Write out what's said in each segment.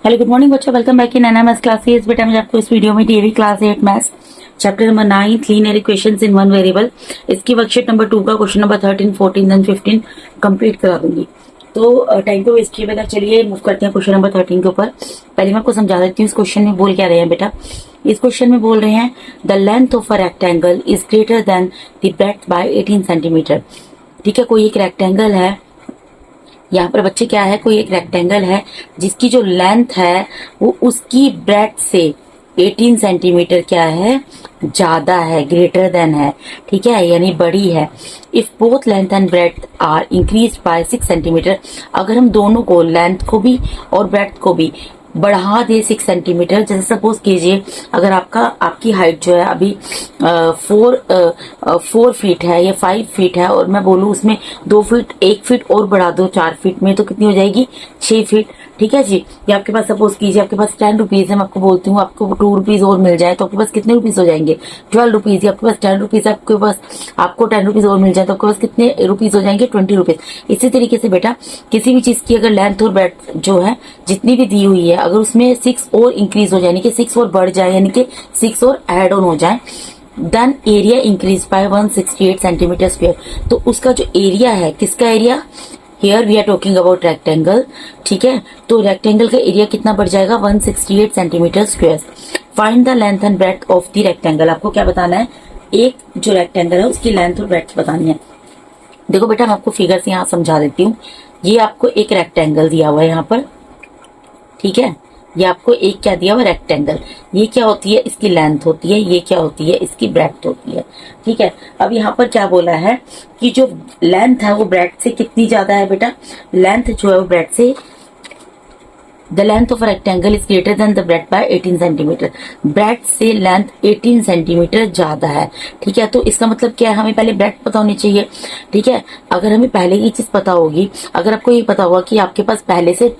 Hello good morning बच्चों, welcome back in NMS classes. बेटा मैं आपको इस वीडियो में DAV class 8 maths chapter number 9 linear equations in one variable इसकी वर्कशीट नंबर 2 का क्वेश्चन नंबर 13, 14 एंड 15 कंप्लीट करा दूंगी। तो टाइम को वेस्ट किए बगैर चलिए मूव करते हैं क्वेश्चन नंबर 13 के ऊपर। पहले मैं आपको समझा देती हूँ इस क्वेश्चन में बोल क्या रहे हैं बेटा। इस क्वेश्चन में बोल रहे हैं the length of a rectangle is greater than the breadth by 18 centimetre. ठीक है, कोई एक रेक्टेंगल है। यहाँ पर बच्चे क्या है, कोई एक रेक्टेंगल है जिसकी जो लेंथ है वो उसकी ब्रेड्थ से 18 सेंटीमीटर क्या है, ज्यादा है, ग्रेटर देन है। ठीक है, यानी बड़ी है। If both length and breadth are increase by 6 centimetre, अगर हम दोनों को लेंथ को भी और ब्रेड्थ को भी बढ़ा दे 6 सेंटीमीटर। जैसे सपोज कीजिए अगर आपकी हाइट जो है अभी 4 फीट है या 5 फीट है और मैं बोलूँ उसमें 2 फीट 1 फीट और बढ़ा दो 4 फीट में, तो कितनी हो जाएगी 6 फीट। ठीक है जी। या आपके पास सपोज कीजिए आपके पास 10 रुपीज है, मैं आपको बोलती हूँ आपको 2 रुपीज और मिल जाए तो आपके पास कितने रुपीज हो जाएंगे, 12 रुपीज। या आपके पास 10 रुपीज है, आपको 10 रुपीज और मिल जाए तो आपके पास कितने रुपीज हो जाएंगे, 20 रुपीज। इसी तरीके से बेटा किसी भी चीज की अगर लेंथ और ब्रेड्थ जो है जितनी भी दी हुई है, अगर उसमें 6 और इंक्रीज हो जाए यानी कि 6 और बढ़ जाए यानी कि 6 और एड ऑन हो जाए, then area increase by 168 centimetre square. तो उसका जो एरिया है, किसका area, here we are talking about rectangle. ठीक है, तो रेक्टेंगल का एरिया कितना बढ़ जाएगा, 168 centimetre square. Find the length and breadth of the rectangle. आपको क्या बताना है, एक जो रेक्टेंगल है उसकी लेंथ और ब्रेड्थ बतानी है। देखो बेटा मैं आपको फिगर से यहाँ समझा देती हूँ। ये आपको एक रेक्टेंगल दिया हुआ है यहाँ पर। ठीक है, ये आपको एक क्या दिया हुआ, रेक्टेंगल। ये क्या होती है, इसकी लेंथ होती है। ये क्या होती है, इसकी ब्रेड्थ होती है। ठीक है, अब यहाँ पर क्या बोला है कि जो लेंथ है वो ब्रेड्थ से कितनी ज्यादा है बेटा, लेंथ जो है वो ब्रेड्थ से, the length of rectangle is greater than the breadth by 18 centimetre. Breadth से लेंथ 18 सेंटीमीटर ज्यादा है। ठीक है, तो इसका मतलब क्या है, हमें पहले ब्रेड्थ पता होनी चाहिए। ठीक है, अगर हमें पहले ये चीज पता होगी, अगर आपको ये पता होगा कि आपके पास पहले से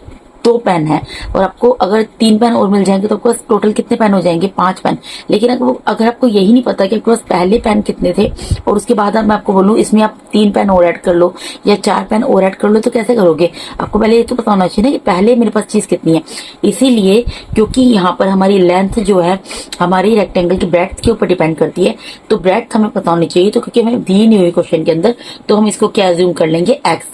2 पेन है और आपको अगर 3 पेन और मिल जाएंगे तो आपके पास टोटल कितने पेन हो जाएंगे, 5 पेन। लेकिन अगर आपको यही नहीं पता कि आपके पास पहले पेन कितने थे और उसके बाद मैं आपको बोलूं इसमें आप 3 पेन और ऐड कर लो या 4 पेन और ऐड कर लो, तो कैसे करोगे। आपको पहले ये तो पता होना चाहिए ना कि पहले मेरे पास चीज कितनी है। इसीलिए क्योंकि यहाँ पर हमारी लेंथ जो है हमारी रेक्टेंगल की ब्रेड्थ के ऊपर डिपेंड करती है, तो ब्रेड्थ हमें पता होनी चाहिए। तो क्योंकि हमें दी नहीं हुई क्वेश्चन के अंदर, तो हम इसको क्या अज्यूम कर लेंगे, एक्स।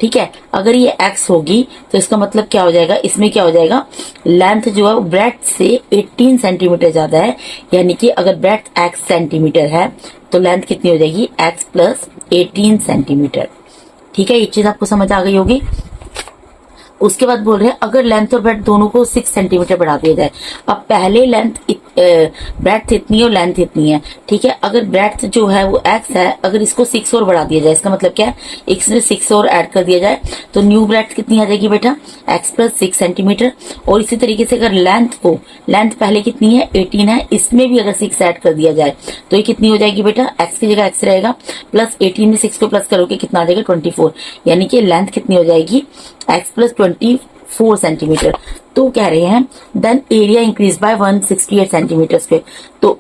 ठीक है, अगर ये x होगी तो इसका मतलब क्या हो जाएगा, इसमें क्या हो जाएगा, लेंथ जो है वो ब्रेड्थ से 18 सेंटीमीटर ज्यादा है। यानी कि अगर ब्रेड्थ x सेंटीमीटर है तो लेंथ कितनी हो जाएगी, x प्लस 18 सेंटीमीटर। ठीक है, ये चीज आपको समझ आ गई होगी। उसके बाद बोल रहे हैं अगर लेंथ और ब्रेड्थ दोनों को 6 सेंटीमीटर बढ़ा दिया जाए। अब पहले ब्रेड्थ इतनी है और लेंथ इतनी है। ठीक है, अगर ब्रेड्थ जो है वो x है, अगर इसको 6 और बढ़ा दिया जाए, इसका मतलब क्या है, x में 6 और ऐड कर दिया जाए तो न्यू ब्रेड्थ कितनी आ जाएगी बेटा, x प्लस 6 सेंटीमीटर। और इसी तरीके से अगर लेंथ पहले कितनी है, 18 है, इसमें भी अगर 6 ऐड कर दिया जाए तो ये कितनी हो जाएगी बेटा, x की जगह x रहेगा प्लस 18 में 6 को प्लस करोगे कितना आ जाएगा, 24। यानी कि लेंथ कितनी हो जाएगी, x प्लस 24 सेंटीमीटर। तो कह रहे हैं then area increase by 168 centimetre square. तो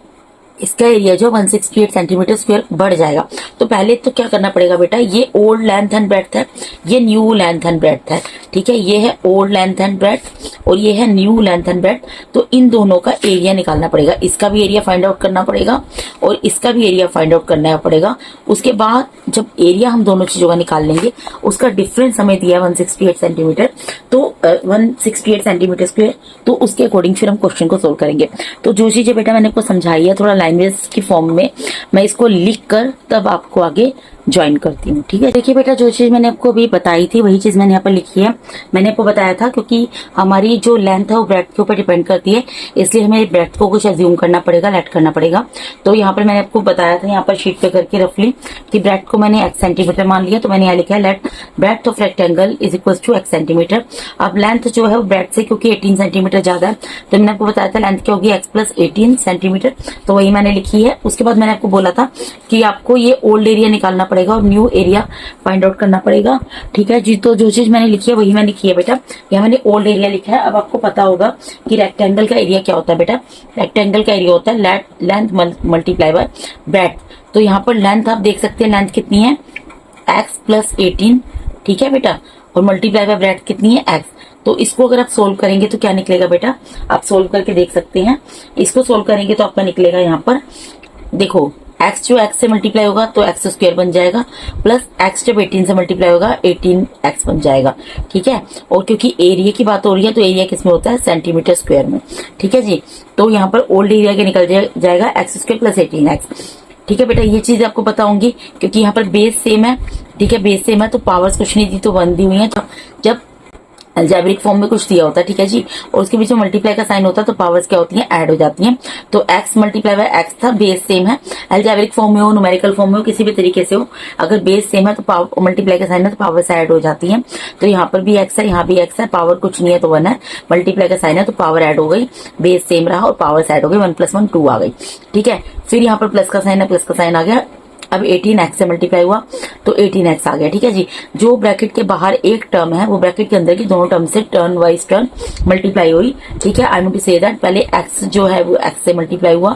इसका एरिया जो 168 सेंटीमीटर स्क्वायर बढ़ जाएगा। तो पहले तो क्या करना पड़ेगा बेटा, ये ओल्ड लेंथ एंड ब्रेड्थ है, ये न्यू लेंथ एंड ब्रेड्थ है। ठीक है, ये है ओल्ड लेंथ एंड ब्रेड्थ और ये है न्यू लेंथ एंड ब्रेड्थ। तो इन दोनों का एरिया निकालना पड़ेगा, इसका भी एरिया फाइंड आउट करना पड़ेगा और इसका भी एरिया फाइंड आउट करना पड़ेगा। उसके बाद जब एरिया हम दोनों चीजों का निकाल लेंगे, उसका डिफरेंस हमें दिया 168 सेंटीमीटर, तो 168 सेंटीमीटर स्क्वायर, तो उसके अकॉर्डिंग फिर हम क्वेश्चन को सोल्व करेंगे। तो जो चीजें बेटा मैंने आपको समझाई है थोड़ा लैंग्वेज की फॉर्म में, मैं इसको लिख कर तब आपको आगे ज्वाइन करती हूँ। ठीक है, देखिए बेटा जो चीज मैंने आपको अभी बताई थी वही चीज मैंने यहाँ पर लिखी है। मैंने आपको बताया था क्योंकि हमारी जो लेंथ है वो ब्रेड्थ के ऊपर डिपेंड करती है, इसलिए हमें ब्रेड्थ को कुछ अज्यूम करना पड़ेगा, लेट करना पड़ेगा। तो यहाँ पर मैंने आपको बताया था यहाँ पर शीट पे करके रफली कि ब्रेड्थ को मैंने x सेंटीमीटर मान लिया, तो मैंने यहाँ लिखा है let breadth of rectangle is equal to x centimetre. अब लेंथ जो है वो ब्रेड्थ से क्योंकि 18 सेंटीमीटर ज्यादा है, तो मैंने आपको बताया था लेंथ क्या होगी, x प्लस 18 सेंटीमीटर, तो वही मैंने लिखी है। उसके बाद मैंने आपको बोला था कि आपको ये ओल्ड एरिया निकालना पड़ेगा और न्यू एरिया फाइंड आउट करना पड़ेगा। ठीक है जी, तो जो चीज मैंने लिखी है वही मैंने लिखी है बेटा। यहाँ मैंने ओल्ड एरिया लिखा है। अब आपको पता होगा कि रेक्टेंगल का एरिया क्या होता है बेटा, रेक्टेंगल का एरिया होता है लेंथ मल्टीप्लाई बाय ब्रेड्थ। तो यहाँ पर लेंथ आप देख सकते हैं, लेंथ कितनी है, x प्लस 18। ठीक है बेटा, और मल्टीप्लाई बाय ब्रेड्थ कितनी है, x। तो इसको अगर आप सोल्व करेंगे तो क्या निकलेगा बेटा, आप सोल्व करके देख सकते हैं। इसको सोल्व करेंगे तो आपका निकलेगा यहाँ पर देखो, x जो x से मल्टीप्लाई होगा तो x स्क्वायर बन जाएगा, प्लस x जब 18 से मल्टीप्लाई होगा 18x बन जाएगा। ठीक है, और क्योंकि एरिया की बात हो रही है तो एरिया किस में होता है, सेंटीमीटर स्क्वायर में। ठीक है जी, तो यहाँ पर ओल्ड एरिया के निकल जाएगा x स्क्वायर प्लस 18x। ठीक है बेटा, ये चीज आपको पता होंगी क्योंकि यहाँ पर बेस सेम है। ठीक है, बेस सेम है तो पावर्स कुछ नहीं दी तो 1 दी हुई है। तो जब अलजेब्रिक फॉर्म में कुछ दिया होता है, ठीक है जी, और उसके बीच में मल्टीप्लाई का साइन होता है तो पावर्स क्या होती हैं, ऐड हो जाती हैं। तो x मल्टीप्लाई बाय x था, बेस सेम है, अलजेब्रिक फॉर्म में हो, न्यूमेरिकल फॉर्म में हो, किसी भी तरीके से हो, अगर बेस सेम है तो मल्टीप्लाई का साइन है तो पावर्स ऐड हो जाती हैं। तो यहाँ पर भी x है, यहाँ भी x है, पावर कुछ नहीं है तो 1 है, मल्टीप्लाई का साइन है तो पावर ऐड हो गई, बेस सेम रहा और पावर्स ऐड हो गई, 1 + 1 2 आ गई। ठीक है, फिर यहाँ पर प्लस का साइन है, प्लस का साइन आ गया, अब 18x से मल्टीप्लाई हुआ तो 18x आ गया। ठीक है जी, जो ब्रैकेट के बाहर एक टर्म है वो ब्रैकेट के अंदर की दोनों टर्म से टर्न वाइज टर्न मल्टीप्लाई हुई। ठीक है, I mean to say that पहले x जो है वो x से मल्टीप्लाई हुआ,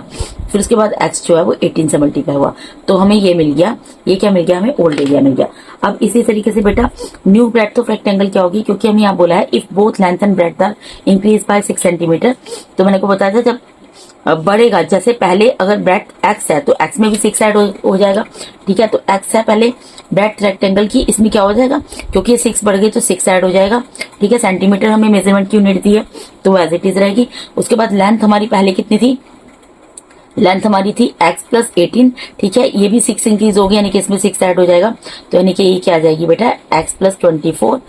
फिर उसके बाद x जो है वो 18 से मल्टीप्लाई हुआ, तो हमें ये मिल गया। ये क्या मिल गया, हमें ओल्ड एरिया मिल गया। अब इसी तरीके से बेटा न्यू ब्रेड्थ ऑफ रेक्टेंगल क्या होगी, क्योंकि हमें यहाँ बोला है if both length and breadth are increase by 6 centimetre. तो मैंने को बताया था जब बढ़ेगा, जैसे पहले अगर ब्रेड्थ x है तो x में भी 6 ऐड हो जाएगा। ठीक है, तो x है पहले ब्रेड्थ रेक्टेंगल की, इसमें क्या हो जाएगा, क्योंकि 6 बढ़ गई तो 6 ऐड हो जाएगा। ठीक है, सेंटीमीटर हमें मेजरमेंट की यूनिट दी है तो एज इट इज रहेगी। उसके बाद लेंथ हमारी पहले कितनी थी, लेंथ हमारी थी x + 18। ठीक है, ये भी 6 इंक्रीज हो गया, यानी कि इसमें 6 ऐड हो जाएगा, तो यानी कि ये क्या आ जाएगी बेटा, x + 24।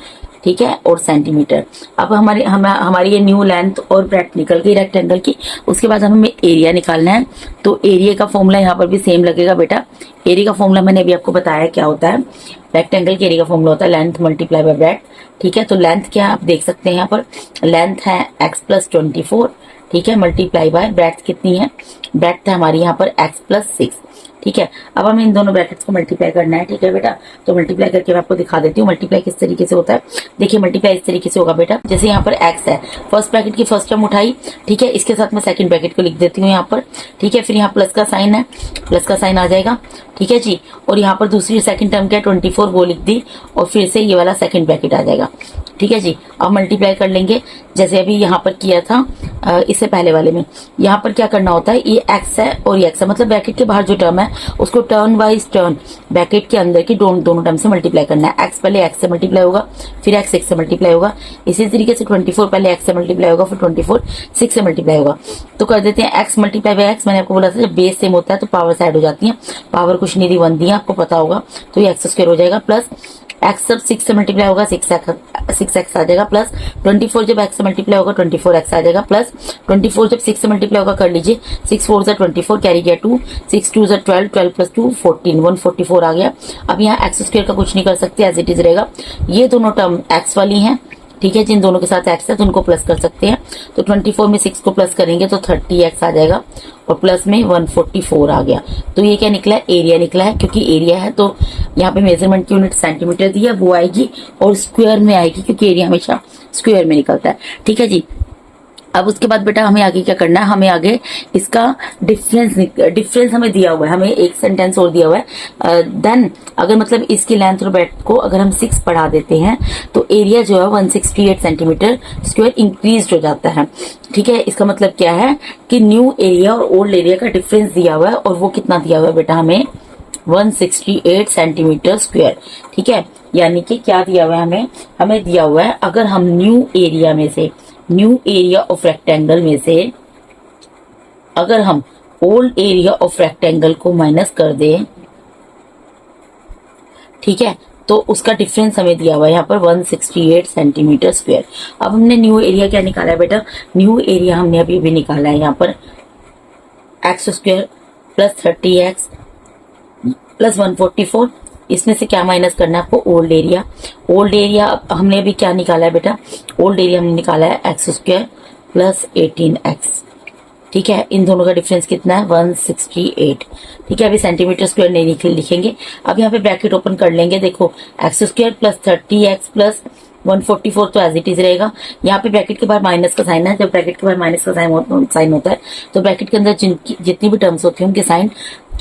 ठीक है, और सेंटीमीटर। अब हमारी ये न्यू लेंथ और ब्रेड्थ निकल गई रेक्टेंगल की। उसके बाद हमें एरिया निकालना है, तो एरिया का फॉर्मूला यहाँ पर भी सेम लगेगा बेटा। एरिया का फॉर्मूला मैंने अभी आपको बताया क्या होता है, रेक्टेंगल के एरिया का फॉर्मूला होता है लेंथ मल्टीप्लाई बाय ब्रेड्थ। ठीक है, तो लेंथ क्या आप देख सकते हैं, यहाँ पर लेंथ है x + 24। ठीक है, मल्टीप्लाई बाय ब्रेड्थ कितनी है, ब्रेड्थ है हमारी यहाँ पर x + 6। ठीक है, अब हमें इन दोनों ब्रैकेट्स को मल्टीप्लाई करना है। ठीक है बेटा, तो मल्टीप्लाई करके मैं आपको दिखा देती हूँ मल्टीप्लाई किस तरीके से होता है। देखिए मल्टीप्लाई इस तरीके से होगा बेटा, जैसे यहाँ पर x है, फर्स्ट ब्रैकेट की फर्स्ट टर्म उठाई, ठीक है, इसके साथ मैं सेकंड ब्रैकेट को लिख देती हूँ यहाँ पर। ठीक है, फिर यहाँ प्लस का साइन है, प्लस का साइन आ जाएगा। ठीक है जी, और यहाँ पर दूसरी सेकंड टर्म क्या 24 वो लिख दी, और फिर से ये वाला सेकंड ब्रैकेट आ जाएगा। ठीक है जी, अब मल्टीप्लाई कर लेंगे जैसे अभी यहाँ पर किया था इससे पहले वाले में। यहाँ पर क्या करना होता है, ये x है और ये x है, मतलब ब्रैकेट के बाहर जो टर्म है उसको टर्न वाइज टर्न ब्रैकेट के अंदर की दोनों टर्म से मल्टीप्लाई करना है। x पहले x से मल्टीप्लाई होगा, फिर x 6 से मल्टीप्लाई होगा। इसी तरीके से 24 पहले x से मल्टीप्लाई होगा, फिर 24 6 से मल्टीप्लाई होगा। तो कर देते हैं x मल्टीप्लाई बाय x। मैंने आपको बोला था जब बेस सेम होता है तो पावर ऐड हो जाती है, पावर कुछ नहीं दी 1 दी है, आपको पता होगा, तो ये x² हो जाएगा, प्लस x जब 6 से मल्टीप्लाई होगा 6x आ जाएगा, प्लस 24 जब x से मल्टीप्लाई होगा 24x आ जाएगा, प्लस 24 जब 6 से मल्टीप्लाई होगा कर लीजिए, 6 4 = 24, कैरी गया 2, 6 2 = 12, 12 + 2 14, 144 आ गया। अब यहाँ x² का कुछ नहीं कर सकते, एज इट इज रहेगा। ये दोनों टर्म x वाली हैं, ठीक है, जिन दोनों के साथ x है तो उनको प्लस कर सकते हैं। तो 24 में 6 को प्लस करेंगे तो 30x आ जाएगा, और प्लस में 144 आ गया। तो ये क्या निकला है, एरिया निकला है, क्योंकि एरिया है तो यहाँ पे मेजरमेंट की यूनिट सेंटीमीटर दी है वो आएगी, और स्क्वायर में आएगी क्योंकि एरिया हमेशा स्क्वायर में निकलता है। ठीक है जी, अब उसके बाद बेटा हमें आगे क्या करना है, हमें आगे इसका डिफरेंस हमें दिया हुआ है, हमें एक सेंटेंस और दिया हुआ है। देन अगर मतलब इसकी लेंथ और ब्रेड्थ को अगर हम 6 बढ़ा देते हैं तो एरिया जो है 168 सेंटीमीटर स्क्वायर इंक्रीज हो जाता है। ठीक है, इसका मतलब क्या है कि न्यू एरिया और ओल्ड एरिया का डिफरेंस दिया हुआ है, और वो कितना दिया हुआ है बेटा, हमें 168 सेंटीमीटर स्क्वायर। ठीक है, यानी कि क्या दिया हुआ है, हमें दिया हुआ है अगर हम न्यू एरिया ऑफ रेक्टेंगल में से अगर हम ओल्ड एरिया ऑफ रेक्टेंगल को माइनस कर दें, ठीक है, तो उसका डिफरेंस हमें दिया हुआ है यहाँ पर 168 सेंटीमीटर स्क्वायर। अब हमने न्यू एरिया क्या निकाला है बेटा, न्यू एरिया हमने अभी निकाला है यहाँ पर x² + 30x + 144। इसमें से क्या माइनस करना है आपको, ओल्ड एरिया हमने अभी क्या निकाला है बेटा, ओल्ड एरिया हमने निकाला है x² + 18x। ठीक है, इन दोनों का डिफरेंस कितना है 168। ठीक है, अभी सेंटीमीटर स्क्वायर नहीं लिखेंगे, अब यहाँ पे ब्रैकेट ओपन कर लेंगे। देखो x² + 30x + 144 तो एज इट इज रहेगा। यहाँ पे ब्रैकेट के बाहर माइनस का साइन है, जब ब्रैकेट के बाहर माइनस का साइन होता है तो ब्रैकेट के अंदर जितनी भी टर्म्स होती है उनके साइन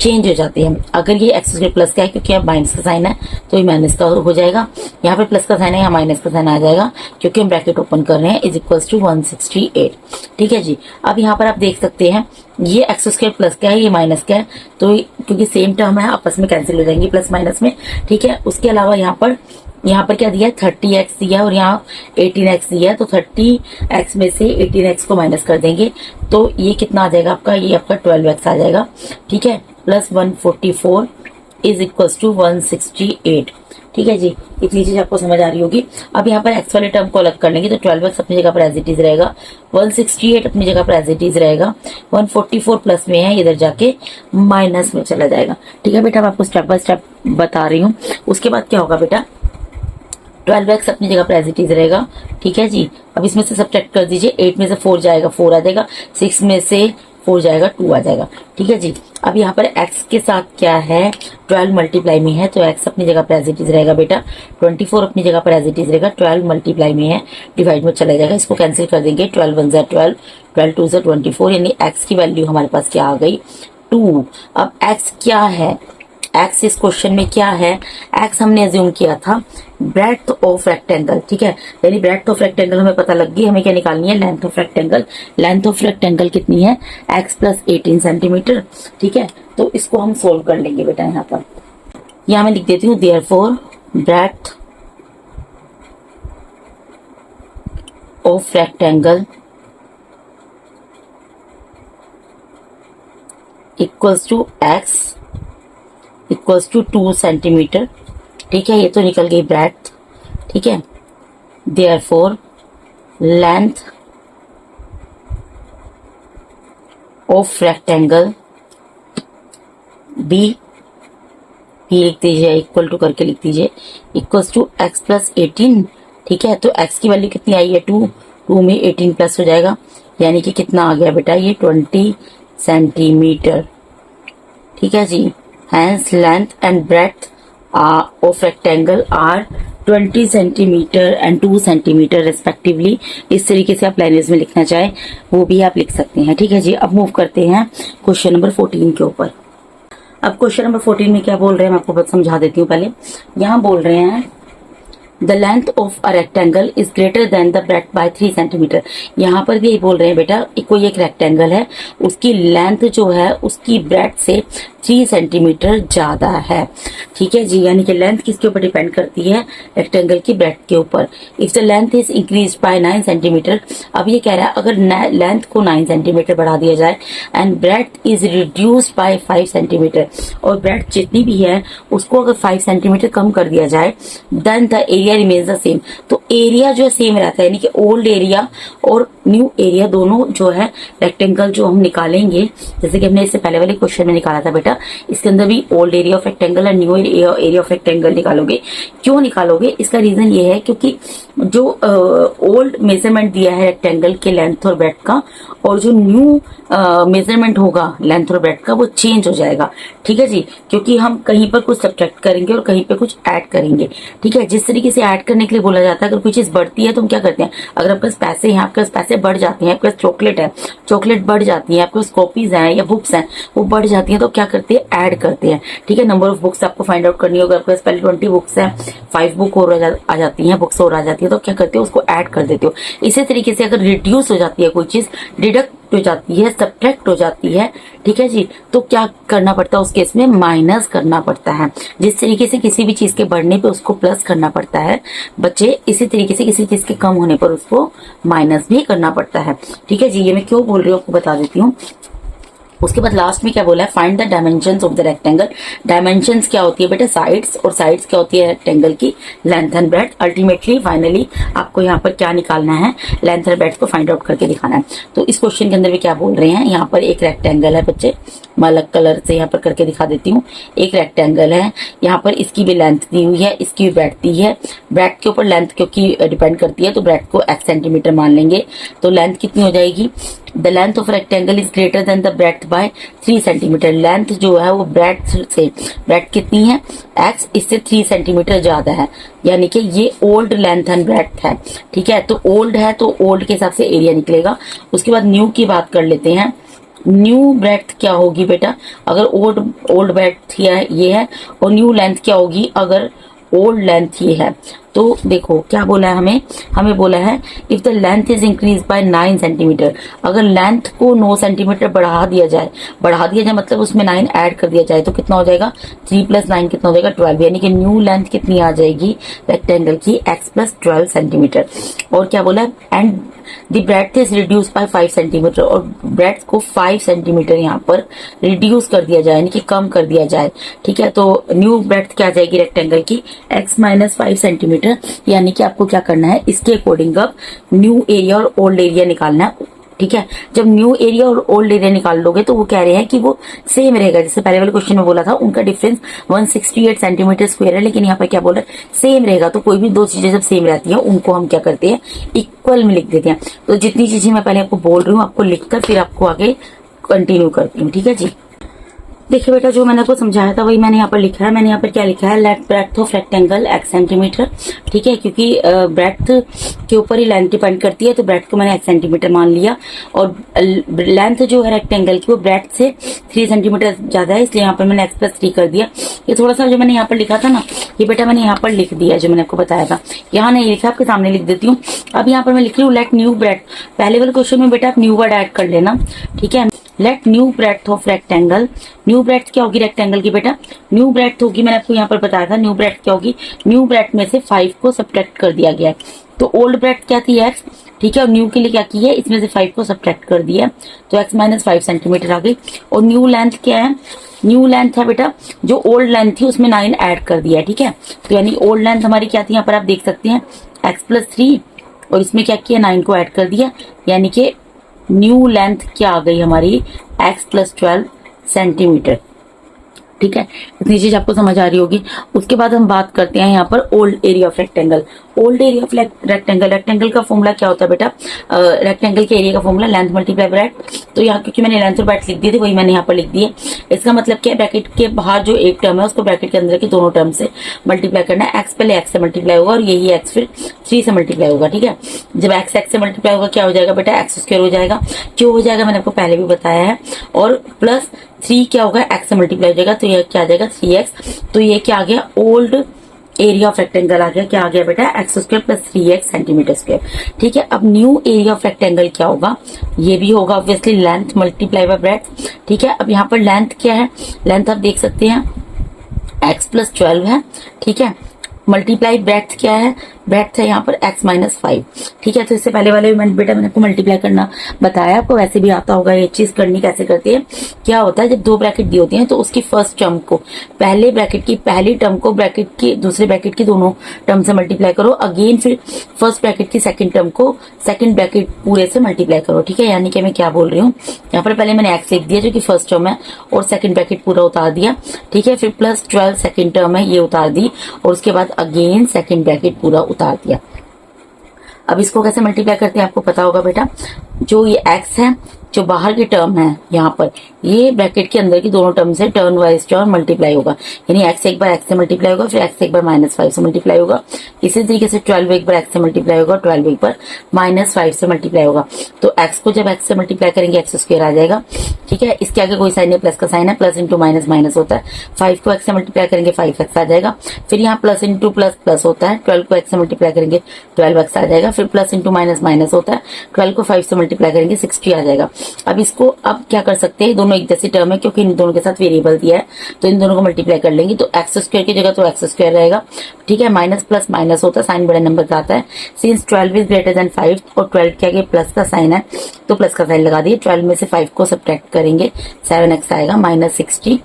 चेंज हो जाते हैं। अगर ये एक्स स्क्वायर प्लस का है, क्योंकि यहाँ माइनस का साइन है तो ये माइनस का हो जाएगा, यहाँ पे प्लस का साइन है, यहाँ माइनस का साइन आ जाएगा, क्योंकि हम ब्रैकेट ओपन कर रहे हैं, इज इक्वल टू 168। ठीक है जी। अब यहाँ पर आप देख सकते हैं ये एक्स स्क्वायर प्लस का है, ये माइनस का है, तो क्योंकि सेम टर्म है आपस में कैंसिल हो जाएंगे प्लस माइनस में। ठीक है। उसके अलावा यहाँ पर क्या दिया है, 30x दिया है और यहाँ 18x दिया है, तो 30x में से 18x को माइनस कर देंगे तो ये कितना आ जाएगा आपका, ये आपका 12x आ जाएगा। ठीक है। Plus 144 is equal to 168। ठीक है जी। इतनी चीज आपको समझ आ रही होगी। अब यहाँ पर x वाले टर्म को अलग कर लेंगे तो 12x अपनी जगह पर एज इट इज रहेगा, 168 अपनी जगह पर एज इट इज रहेगा, 144 प्लस में है, इधर जाके माइनस में चला जाएगा। ठीक है बेटा, मैं आपको स्टेप बाय स्टेप बता रही हूँ। उसके बाद क्या होगा बेटा, 12x अपनी जगह पर एज इट इज रहेगा। ठीक है जी। अब इसमें से सब्ट्रैक्ट कर दीजिए, 8 में से 4 जाएगा 4 आ जाएगा, 6 में से 4 जाएगा 2 आ जाएगा। ठीक है जी। अब यहाँ पर x के साथ क्या है, 12 मल्टीप्लाई में है, तो x अपनी जगह पर एज इट इज रहेगा बेटा, 24 अपनी जगह पर एज इट इज रहेगा, 12 मल्टीप्लाई में है, डिवाइड में चला जाएगा, इसको कैंसिल कर देंगे, 12 1 ज़ा 12, 12 2 ज़ा 24, यानी x की वैल्यू हमारे पास क्या आ गई, 2। अब x क्या है, एक्स इस क्वेश्चन में क्या है, एक्स हमने अज्यूम किया था ब्रेड्थ ऑफ रेक्टेंगल। ठीक है। यानी ब्रेड्थ ऑफ रेक्टेंगल हमें पता लग गई, हमें क्या निकालनी है, length of rectangle. Length of rectangle कितनी है, एक्स प्लस 18 सेंटीमीटर। ठीक है। तो इसको हम सोल्व कर लेंगे बेटा। यहाँ पर यहाँ मैं लिख देती हूँ, therefore breadth of rectangle equals to x equals to 2 centimetre. ठीक है। ये तो निकल गई ब्रेड्थ। ठीक है। Therefore length of rectangle be लिख दीजिए, इक्वल टू करके लिख दीजिए, इक्वल्स टू एक्स प्लस 18। ठीक है। तो एक्स की वैल्यू कितनी आई है, 2, 2 में 18 प्लस हो जाएगा, यानी कि कितना आ गया बेटा, ये 20 सेंटीमीटर। ठीक है जी। Hence length and breadth of rectangle are 20 centimetre and 2 centimetre respectively. इस तरीके से आप लाइनेज में लिखना चाहे वो भी आप लिख सकते हैं। ठीक है जी। अब मूव करते हैं क्वेश्चन नंबर 14 के ऊपर। अब क्वेश्चन नंबर 14 में क्या बोल रहे हैं मैं आपको बस समझा देती हूँ। पहले यहाँ बोल रहे हैं the length of a rectangle is greater than the breadth by 3 centimetre. यहाँ पर भी यही बोल रहे हैं बेटा, कोई एक रेक्टेंगल है, उसकी लेंथ जो है उसकी ब्रेड्थ से 3 सेंटीमीटर ज्यादा है। ठीक है जी। यानी कि लेंथ किसके ऊपर डिपेंड करती है, रेक्टेंगल की ब्रेड्थ के ऊपर। If the length is increase by 9 centimetre, अब ये कह रहा है अगर लेंथ को 9 सेंटीमीटर बढ़ा दिया जाए and breadth is reduced by 5 centimetre, और ब्रेड्थ जितनी भी है उसको अगर 5 सेंटीमीटर कम कर दिया जाए, then the area remains the same. तो एरिया जो है सेम रहता है, यानी कि ओल्ड एरिया और न्यू एरिया दोनों जो है रेक्टेंगल जो हम निकालेंगे, जैसे कि हमने इससे पहले वाले क्वेश्चन में निकाला था बेटा, इसके अंदर भी ओल्ड एरिया ऑफ रेक्टेंगल और न्यू एरिया ऑफ रेक्टेंगल निकालोगे। क्यों निकालोगे, इसका रीजन ये है क्योंकि जो ओल्ड मेजरमेंट दिया है रेक्टेंगल के लेंथ और ब्रेड्थ का, और जो न्यू मेजरमेंट होगा लेंथ और ब्रेड्थ का, वो चेंज हो जाएगा। ठीक है जी। क्योंकि हम कहीं पर कुछ सब्ट्रैक्ट करेंगे और कहीं पे कुछ ऐड करेंगे। ठीक है। जिस तरीके से ऐड करने के लिए बोला जाता है, अगर कोई चीज बढ़ती है तो हम क्या करते हैं, अगर आपके पास पैसे हैं, आपके पास पैसे बढ़ जाते हैं, आपके पास चॉकलेट है, चॉकलेट बढ़ जाती है, आपके पास कॉपीज हैं या बुक्स हैं, वो बढ़ जाती हैं, तो क्या करते हैं, ऐड करते हैं। ठीक है। नंबर ऑफ बुक्स आपको फाइंड आउट करनी होगी, आपके पास पहले 20 बुक्स हैं, 5 बुक और आ जाती हैं, बुक्स और आ जाती है, तो क्या करते हो, उसको ऐड कर देते हो। इसी तरीके से अगर रिड्यूस हो जाती है कोई चीज, डिडक्ट हो जाती है, सब्ट्रैक्ट हो जाती है, ठीक है जी, तो क्या करना पड़ता है उस केस में, माइनस करना पड़ता है। जिस तरीके से किसी भी चीज के बढ़ने पे उसको प्लस करना पड़ता है बच्चे, इसी तरीके से किसी चीज के कम होने पर उसको माइनस भी करना पड़ता है। ठीक है जी। ये मैं क्यों बोल रही हूँ आपको बता देती हूँ। उसके बाद लास्ट में क्या बोला है, find the dimensions of the rectangle. Dimensions क्या होती है बेटा, साइड्स, और साइड्स क्या होती है, रेक्टेंगल की length and breadth. Ultimately finally आपको यहाँ पर क्या निकालना है, लेंथ एंड ब्रेड्थ को फाइंड आउट करके दिखाना है। तो इस क्वेश्चन के अंदर भी क्या बोल रहे हैं, यहाँ पर एक रेक्टेंगल है बच्चे, मैं अलग कलर से यहाँ पर करके दिखा देती हूँ। एक रेक्टेंगल है, यहाँ पर इसकी भी लेंथ दी हुई है, इसकी भी ब्रेड्थ दी है। ब्रेड्थ के ऊपर लेंथ क्योंकि डिपेंड करती है, तो ब्रेड्थ को x सेंटीमीटर मान लेंगे, तो लेंथ कितनी हो जाएगी, the length of rectangle is greater than the breadth by 3 centimetre. Length जो है वो ब्रेड्थ से, ब्रेड्थ कितनी है, x, इससे 3 सेंटीमीटर ज्यादा है, यानी कि ये ओल्ड लेंथ एंड ब्रेड्थ है। ठीक है। तो ओल्ड है तो ओल्ड के हिसाब से एरिया निकलेगा। उसके बाद न्यू की बात कर लेते हैं। न्यू ब्रेड्थ क्या होगी बेटा, अगर ओल्ड ब्रेड्थ ये है, और न्यू लेंथ क्या होगी अगर ओल्ड लेंथ ये है। तो देखो क्या बोला है हमें बोला है if the length is increase by 9 centimetre, अगर लेंथ को 9 सेंटीमीटर बढ़ा दिया जाए मतलब उसमें 9 ऐड कर दिया जाए तो कितना हो जाएगा, 3 + 9 कितना हो जाएगा 12, यानी कि न्यू लेंथ कितनी आ जाएगी रेक्टेंगल की x + 12 सेंटीमीटर। और क्या बोला है and the breadth is reduce by 5 centimetre, और ब्रेड्थ को 5 सेंटीमीटर यहाँ पर रिड्यूस कर दिया जाए यानी कि कम कर दिया जाए। ठीक है, तो न्यू ब्रेड्थ क्या आ जाएगी रेक्टेंगल की x - 5 सेंटीमीटर, यानी कि आपको क्या करना है इसके अकॉर्डिंग अब न्यू एरिया और ओल्ड एरिया निकालना है। ठीक है, जब न्यू एरिया और ओल्ड एरिया निकाल लोगे तो वो कह रहे हैं कि वो सेम रहेगा, जैसे पहले वाले क्वेश्चन में बोला था उनका डिफरेंस 168 सेंटीमीटर स्क्वायर है, लेकिन यहाँ पर क्या बोल रहे हैं सेम रहेगा। तो कोई भी दो चीजें जब सेम रहती हैं उनको हम क्या करते हैं इक्वल में लिख देते हैं। तो जितनी चीजें मैं पहले आपको बोल रही हूँ आपको लिखकर फिर आपको आगे कंटिन्यू करती हूँ। ठीक है जी, देखिए बेटा जो मैंने आपको समझाया था वही मैंने यहाँ पर लिखा है। मैंने यहाँ पर क्या लिखा है, let breadth of rectangle x centimetre. ठीक है, क्योंकि ब्रेड्थ के ऊपर ही लेंथ डिपेंड करती है तो ब्रेड्थ को मैंने x सेंटीमीटर मान लिया, और लेंथ जो है रेक्टेंगल की वो ब्रेड्थ से 3 सेंटीमीटर ज्यादा है, इसलिए यहाँ पर मैंने x + 3 कर दिया। ये थोड़ा सा जो मैंने यहाँ पर लिखा था ना ये बेटा मैंने यहाँ पर लिख दिया जो मैंने आपको बताया था, यहाँ नहीं लिखा आपके सामने लिख देती हूँ। अब यहाँ पर मैं लिख रही हूँ लेट न्यू ब्रेड्थ, पहले वाले क्वेश्चन में बेटा आप न्यू वर्ड ऐड कर लेना। ठीक है, let new breadth of rectangle, new breadth क्या होगी रेक्टेंगल की बेटा, न्यू ब्रेड्थ होगी मैंने आपको यहाँ पर बताया था न्यू ब्रेड्थ क्या होगी, न्यू ब्रेड्थ में से 5 को सब्ट्रैक्ट कर दिया गया है। तो ओल्ड ब्रेड्थ क्या थी x, ठीक है, और न्यू के लिए क्या की है इसमें से 5 को सब्ट्रैक्ट कर दिया तो x - 5 सेंटीमीटर आ गई। और न्यू लेंथ क्या है, न्यू लेंथ है बेटा जो ओल्ड लेंथ थी उसमें 9 ऐड कर दिया। ठीक है, तो यानी ओल्ड लेंथ हमारी क्या थी यहाँ पर आप देख सकते हैं x + 3, और इसमें क्या किया 9 को ऐड कर दिया, यानी कि न्यू लेंथ क्या आ गई हमारी x + 12 सेंटीमीटर। ठीक है, इतनी चीज आपको समझ आ रही होगी। उसके बाद हम बात करते हैं यहाँ पर old area of rectangle. Old area of rectangle का फॉर्मूला क्या होता है बेटा, रेक्टेंगल के एरिया का फॉर्मूला लेंथ मल्टीप्लाई ब्रेड्थ। तो यहाँ क्योंकि मैंने लेंथ और ब्रेड्थ लिख दिए थे वही मैंने यहाँ पर लिख दिए। इसका मतलब क्या है, ब्रैकेट के बाहर जो एक टर्म है उसको ब्रैकेट के अंदर के दोनों टर्म से मल्टीप्लाई करना है। x पहले x से मल्टीप्लाई होगा और यही x फिर 3 से मल्टीप्लाई होगा। ठीक है, जब x से मल्टीप्लाई होगा क्या हो जाएगा बेटा x² हो जाएगा, जो हो जाएगा मैंने आपको पहले भी बताया है, और +3 क्या होगा x से मल्टीप्लाई हो जाएगा तो ये क्या आ जाएगा 3x। तो ये क्या आ गया ओल्ड एरिया ऑफ रेक्टेंगल आ गया, क्या आ गया बेटा x² + 3x सेंटीमीटर स्क्वायर। ठीक है, अब न्यू एरिया ऑफ रेक्टेंगल क्या होगा, ये भी होगा obviously length multiply by breadth. ठीक है, अब यहाँ पर लेंथ क्या है, लेंथ आप देख सकते हैं x + 12 है। ठीक है, मल्टीप्लाई ब्रेड्थ क्या है, ब्रेड्थ है यहाँ पर x - 5। ठीक है, तो इससे पहले वाले बेटा मैंने आपको मल्टीप्लाई करना बताया, आपको वैसे भी आता होगा ये चीज करनी कैसे करती है। क्या होता है जब दो ब्रैकेट दी होती हैं तो उसकी फर्स्ट टर्म को पहले ब्रैकेट की पहली टर्म को ब्रैकेट की दूसरे ब्रैकेट की दोनों टर्म से मल्टीप्लाई करो, अगेन फिर फर्स्ट ब्रैकेट की सेकंड टर्म को सेकंड ब्रैकेट पूरे से मल्टीप्लाई करो। ठीक है, यानी कि मैं क्या बोल रही हूँ यहाँ पर पहले मैंने x लिख दिया जो कि फर्स्ट टर्म है और सेकंड ब्रैकेट पूरा उतार दिया। ठीक है, फिर +12 सेकंड टर्म है ये उतार दी, और उसके बाद अगेन सेकंड ब्रैकेट पूरा उतार दिया। अब इसको कैसे मल्टीप्लाई करते हैं आपको पता होगा बेटा, जो ये x है जो बाहर की टर्म है यहाँ पर ये ब्रैकेट के अंदर की दोनों टर्म से टर्न वाइज टर्म मल्टीप्लाई होगा, यानी x एक बार x से मल्टीप्लाई होगा, फिर x एक बार -5 से मल्टीप्लाई होगा। इसी तरीके से 12 एक बार x से मल्टीप्लाई होगा, 12 एक बार -5 से मल्टीप्लाई होगा। तो x को जब x से मल्टीप्लाई करेंगे x² आ जाएगा। ठीक है, इसके आगे कोई साइन नहीं, प्लस का साइन है, प्लस इंटू माइनस माइनस होता है। 5 को x से मल्टीप्लाई करेंगे 5x आ जाएगा, फिर यहाँ प्लस इंटू प्लस प्लस होता है। 12 को x से मल्टीप्लाई करेंगे 12x आ जाएगा, फिर प्लस इंटू माइनस माइनस होता है। 12 को 5 से मल्टीप्लाई करेंगे 60 आ जाएगा। अब इसको अब क्या कर सकते हैं, दोनों एक जैसी टर्म है क्योंकि इन दोनों के साथ वेरिएबल दिया है तो इन दोनों को मल्टीप्लाई कर लेंगे तो x² की जगह तो x² रहेगा। ठीक है, माइनस प्लस माइनस होता है, साइन बड़े नंबर का आता है। सिंस 12 इज ग्रेटर देन 5 और 12 के आगे प्लस का साइन है तो प्लस का साइन लगा दिए। 12 में से 5 को सब्ट्रैक्ट करेंगे 7x आएगा -60।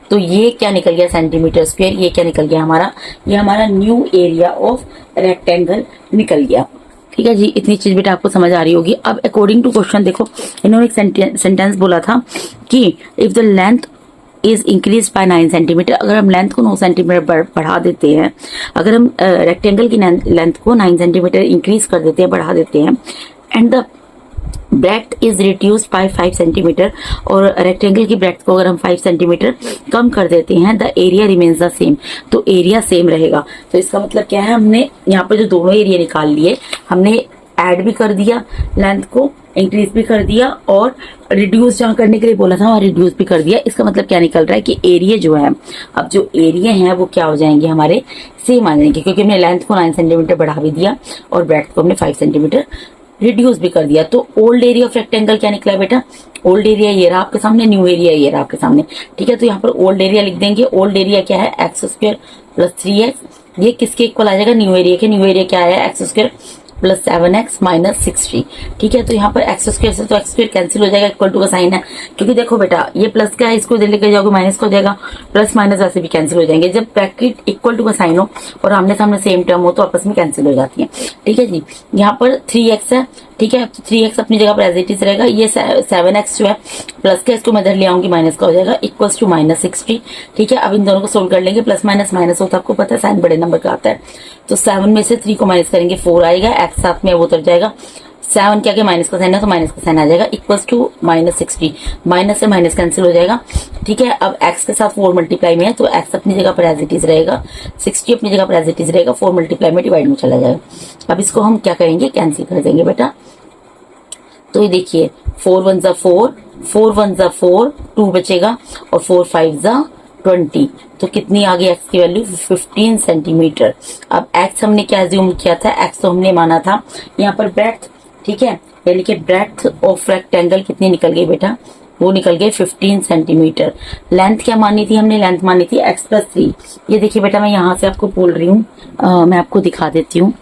तो ये क्या निकल गया सेंटीमीटर स्क्वायर, ये क्या निकल गया हमारा, ये हमारा न्यू एरिया ऑफ रेक्टेंगल निकल गया। ठीक है जी, इतनी चीज बेटा आपको समझ आ रही होगी। अब अकॉर्डिंग टू क्वेश्चन देखो, इन्होंने एक सेंटेंस बोला था कि if the length is increase by 9 centimetre, अगर हम लेंथ को 9 सेंटीमीटर बढ़ा देते हैं, अगर हम रेक्टेंगल की लेंथ को 9 सेंटीमीटर इंक्रीज कर देते हैं, बढ़ा देते हैं, and the breadth is reduced by 5 centimetre, और रेक्टेंगल की ब्रेड्थ को अगर हम 5 सेंटीमीटर कम कर देते हैं, the area remains the same, तो एरिया सेम रहेगा। तो इसका मतलब क्या है, हमने यहाँ पर जो दोनों एरिया निकाल लिए, हमने ऐड भी कर दिया लेंथ को इंक्रीज भी कर दिया और रिड्यूस जहाँ करने के लिए बोला था वहाँ रिड्यूस भी कर दिया। इसका मतलब क्या निकल रहा है कि एरिया जो है, अब जो एरिया है वो क्या हो जाएंगे हमारे, सेम आ जाएंगे, क्योंकि हमने लेंथ को 9 सेंटीमीटर बढ़ा भी दिया और ब्रेड्थ को हमने 5 सेंटीमीटर रिड्यूस भी कर दिया। तो ओल्ड एरिया ऑफ रेक्टेंगल क्या निकला है बेटा, ओल्ड एरिया ये रहा आपके सामने, न्यू एरिया ये रहा आपके सामने। ठीक है, तो यहाँ पर ओल्ड एरिया लिख देंगे। ओल्ड एरिया क्या है, एक्स स्क्वायर प्लस 3x। ये किसके इक्वल आ जाएगा, न्यू एरिया के। न्यू एरिया क्या है, x square plus 7x minus 60। ठीक है, तो यहाँ पर एक्स स्क्वायर से तो एक्स स्क्वायर कैंसिल हो जाएगा, इक्वल टू का साइन है, क्योंकि देखो बेटा ये प्लस का है, इसको लेकर जाओगे माइनस का हो जाएगा, प्लस माइनस वैसे भी कैंसिल हो जाएंगे। जब ब्रैकेट इक्वल टू का साइन हो और आमने सामने सेम टर्म हो तो आपस में कैंसिल हो जाती है। ठीक है जी, यहाँ पर 3x है। ठीक है, 3x अपनी जगह पर एज इट इज रहेगा। ये 7x जो है प्लस का, इसको मैं इधर ले आऊंगी, माइनस का हो जाएगा, इक्वल्स टू माइनस 60। ठीक है, अब इन दोनों को सोल्व कर लेंगे। प्लस माइनस माइनस होता है, आपको पता है साइन बड़े नंबर का आता है, तो 7 में से 3 को माइनस करेंगे 4 आएगा, एक्स साथ में वो उतर जाएगा। 7 क्या माइनस का साइन है तो माइनस का साइन आ जाएगा, इक्वल्स टू माइनस 60। माइनस से माइनस कैंसिल हो जाएगा। ठीक है, अब x के साथ 4 मल्टीप्लाई में है तो x अपनी जगह पर एज इट इज रहेगा, 60 अपनी जगह पर एज इट इज रहेगा, 4 मल्टीप्लाई में डिवाइड में चला जाएगा। अब इसको हम क्या करेंगे, कैंसिल कर देंगे बेटा। तो ये देखिए 4 1 जा 4, 4 1 जा 4, 2 बचेगा और 4 5 जा 20। तो कितनी आ गई एक्स की वैल्यू, 15 सेंटीमीटर। अब एक्स हमने क्या एज्यूम किया था, एक्स तो हमने माना था यहाँ पर ब्रेड्थ। ठीक है, यानी कि ब्रेड्थ ऑफ रेक्टेंगल कितनी निकल गई बेटा, वो निकल गई 15 सेंटीमीटर। लेंथ क्या मानी थी हमने, लेंथ मानी थी x प्लस 3। ये देखिए बेटा मैं यहाँ से आपको बोल रही हूँ, मैं आपको दिखा देती हूँ।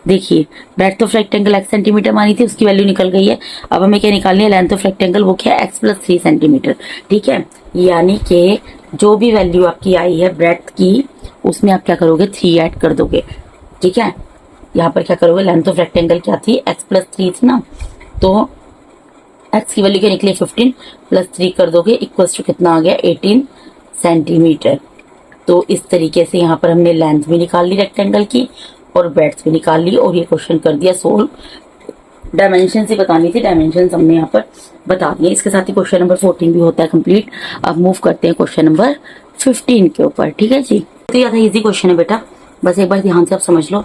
देखिए breadth of rectangle x centimetre मानी थी, उसकी वैल्यू निकल गई है। अब हमें क्या निकालनी है, लेंथ ऑफ रेक्टेंगल, वो क्या है x प्लस 3 सेंटीमीटर। ठीक है, यानी कि जो भी वैल्यू आपकी आई है ब्रेड्थ की, उसमें आप क्या करोगे, 3 ऐड कर दोगे। ठीक है, यहाँ पर क्या करोगे, लेंथ ऑफ रेक्टेंगल क्या थी, x प्लस 3 थी ना, तो x की वैल्यू क्या निकली, 15 प्लस 3 कर दोगे, इक्वल्स टू कितना आ गया, 18 सेंटीमीटर। तो इस तरीके से यहाँ पर हमने लेंथ भी निकाल ली रेक्टेंगल की और ब्रेड्थ भी निकाल ली और ये क्वेश्चन कर दिया सोल्व। डायमेंशन से बतानी थी, डायमेंशन हमने यहाँ पर बता दिए। इसके साथ ही क्वेश्चन नंबर 14 भी होता है कंप्लीट। अब मूव करते हैं क्वेश्चन नंबर 15 के ऊपर। ठीक है जी, तो यह था इजी क्वेश्चन है बेटा, बस एक बार ध्यान से आप समझ लो।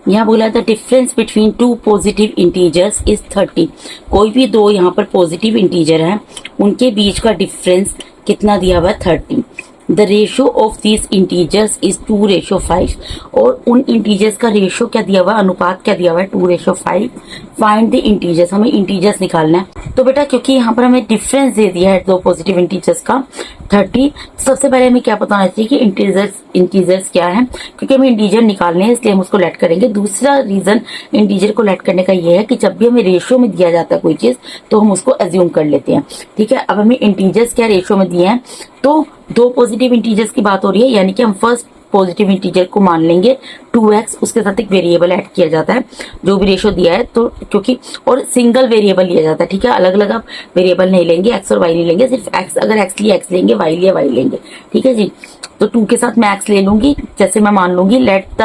यहाँ बोला था difference between 2 positive integers is 30। कोई भी दो यहाँ पर पॉजिटिव इंटीजर है, उनके बीच का डिफरेंस कितना दिया हुआ है, 30। The ratio of this integers is 2:5। और उन इंटीजर्स का रेशियो क्या दिया हुआ है, अनुपात क्या दिया हुआ है, 2:5। फाइंड द इंटीजर्स, हमें इंटीजर्स निकालना है। तो बेटा क्योंकि यहाँ पर हमें डिफरेंस दे दिया है दो पॉजिटिव इंटीजर्स का 30, सबसे पहले हमें क्या पता होना चाहिए कि इंटीजर्स क्या है, क्योंकि हमें इंटीजर निकालने हैं इसलिए हम उसको लेट करेंगे। दूसरा रीजन इंटीजर को लेट करने का ये है कि जब भी हमें रेशियो में दिया जाता है कोई चीज तो हम उसको एज्यूम कर लेते हैं। ठीक है, अब हमें इंटीजर्स क्या रेशियो में दिए हैं, तो दो पॉजिटिव इंटीजर्स की बात हो रही है, यानी कि हम फर्स्ट पॉजिटिव इंटीजर को मान लेंगे 2x, उसके साथ एक वेरिएबल ऐड किया जाता है जो भी रेशियो दिया है, तो क्योंकि और सिंगल वेरिएबल लिया जाता है। ठीक है, अलग अलग आप वेरिएबल नहीं लेंगे, x और y नहीं लेंगे, सिर्फ x, अगर x लिया x लेंगे, y लिया y लेंगे। ठीक है जी, तो 2 के साथ मैं x ले लूंगी, जैसे मैं मान लूंगी let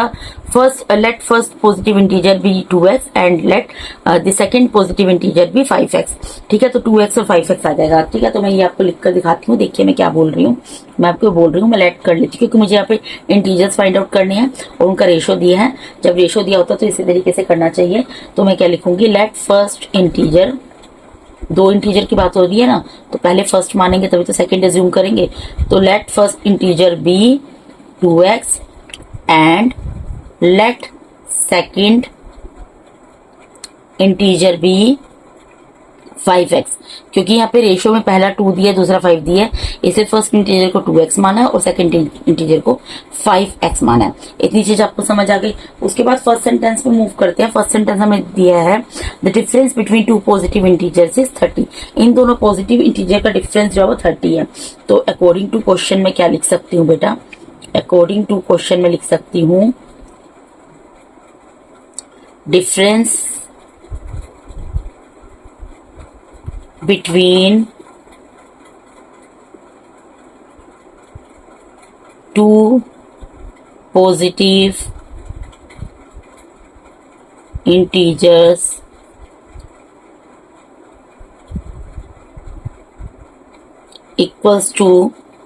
first positive integer be 2x and let the second positive integer be 5x। ठीक है, तो 2x और 5x आ जाएगा। ठीक है, तो मैं ये आपको लिख कर दिखाती हूँ, देखिए मैं क्या बोल रही हूँ, मैं आपको बोल रही हूँ, मैं लेट कर लेती हूँ क्योंकि मुझे यहाँ पे इंटीजर्स फाइंड आउट करने हैं और उनका रेशियो दिया है। जब रेशियो दिया होता है तो इसी तरीके से करना चाहिए। तो मैं क्या लिखूंगी, लेट फर्स्ट इंटीजर, दो इंटीजर की बात हो रही है ना, तो पहले फर्स्ट मानेंगे तभी तो सेकंड एज्यूम करेंगे। तो let first integer be 2x and let second integer be 5x। क्योंकि यहाँ पे रेशियो में पहला 2 दिया है, दूसरा 5 दिया है, इसे फर्स्ट इंटीजर को 2x माना है और सेकंड इंटीजर को 5x माना है। इतनी चीज आपको समझ आ गई। उसके बाद फर्स्ट सेंटेंस पे मूव करते हैं। फर्स्ट सेंटेंस हमें दिया है the difference between 2 positive integers is 30। इन दोनों पॉजिटिव इंटीजर का डिफरेंस जो है वो 30 है। तो अकॉर्डिंग टू क्वेश्चन में क्या लिख सकती हूँ बेटा, अकॉर्डिंग टू क्वेश्चन में लिख सकती हूँ difference between 2 positive integers equals to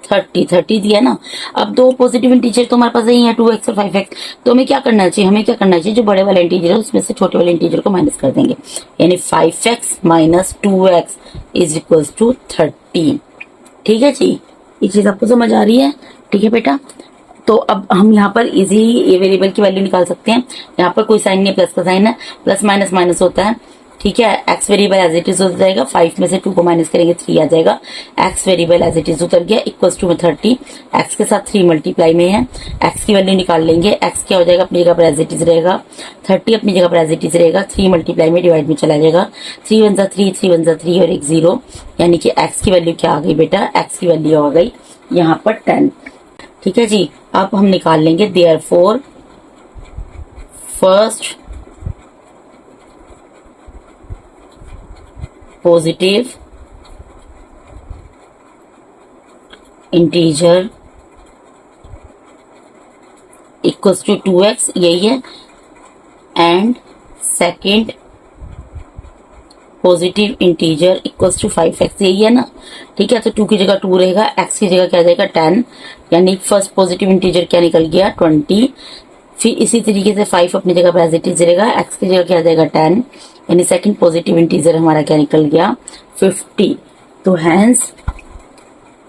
30 दिया ना। अब दो पॉजिटिव इंटीजर तो हमारे पास यही है 2x और 5x। तो हमें क्या करना चाहिए, हमें क्या करना चाहिए, जो बड़े वाले इंटीजर है उसमें से छोटे वाले इंटीजर को माइनस कर देंगे, यानी 5x minus 2x is equal to 30। ठीक है जी, ये चीज आपको समझ आ रही है? ठीक है बेटा। तो अब हम यहाँ पर इजी ये वेरिएबल की वैल्यू निकाल सकते हैं। यहाँ पर कोई साइन नहीं है, प्लस का साइन है, प्लस माइनस माइनस होता है। ठीक है, x variable as it is हो जाएगा, 5 में से 2 को माइनस करेंगे 3 आ जाएगा। X variable as it is उतर गया, इक्वल्स टू में 30, एक्स के साथ 3 मल्टीप्लाई में है, एक्स की वैल्यू निकाल लेंगे। एक्स क्या हो जाएगा, अपनी जगह पर एज इट इज रहेगा, 30 अपनी जगह पर एज इट इज रहेगा, 3 मल्टीप्लाई में डिवाइड में चला जाएगा, 3 वन जा 3, 3 वन जा 3 और एक 0, यानी कि एक्स की वैल्यू क्या आ गई बेटा, एक्स की वैल्यू आ गई यहाँ पर 10। ठीक है जी, अब हम निकाल लेंगे therefore first positive integer equals to 2x, यही है, and second positive integer equals to 5x, यही है ना। ठीक है, तो 2 की जगह 2 रहेगा, x की जगह क्या आ जाएगा 10, यानी फर्स्ट पॉजिटिव इंटीजर क्या निकल गया 20। फिर इसी तरीके से 5 अपनी जगह पर एज इट इज रहेगा, x की जगह क्या आ जाएगा 10, यानी सेकंड पॉजिटिव इंटीजर हमारा क्या निकल गया 50। तो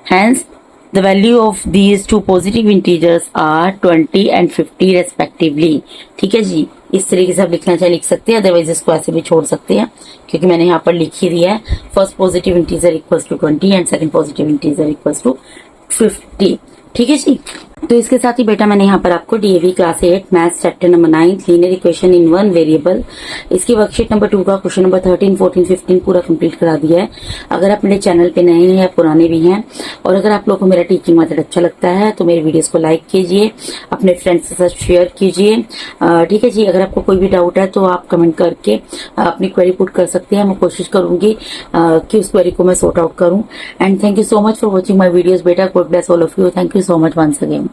hence the value of these two positive integers are 20 and 50 respectively। ठीक है जी, इस तरीके से आप लिखना चाहे लिख सकते हैं, अदरवाइज इसको ऐसे भी छोड़ सकते हैं, क्योंकि मैंने यहाँ पर लिख ही दिया है first positive integer equals to 20 and second positive integer equals to 50। ठीक है जी, तो इसके साथ ही बेटा मैंने यहाँ पर आपको DAV class 8 maths chapter number 9 linear equation in one variable, इसकी वर्कशीट नंबर 2 का क्वेश्चन नंबर 13, 14, 15 पूरा कंप्लीट करा दिया है। अगर आप मेरे चैनल पे नए हैं या पुराने भी हैं, और अगर आप लोगों को मेरा टीचिंग मेथड अच्छा लगता है तो मेरे वीडियोस को लाइक कीजिए, अपने फ्रेंड्स के साथ शेयर कीजिए। ठीक है जी, अगर आपको कोई भी डाउट है तो आप कमेंट करके अपनी क्वेरी पुट कर सकते हैं, मैं कोशिश करूंगी कि उस क्वेरी को मैं सॉर्ट आउट करूं। And thank you so much for watching my videos बेटा, God bless all of you, thank you so much once again.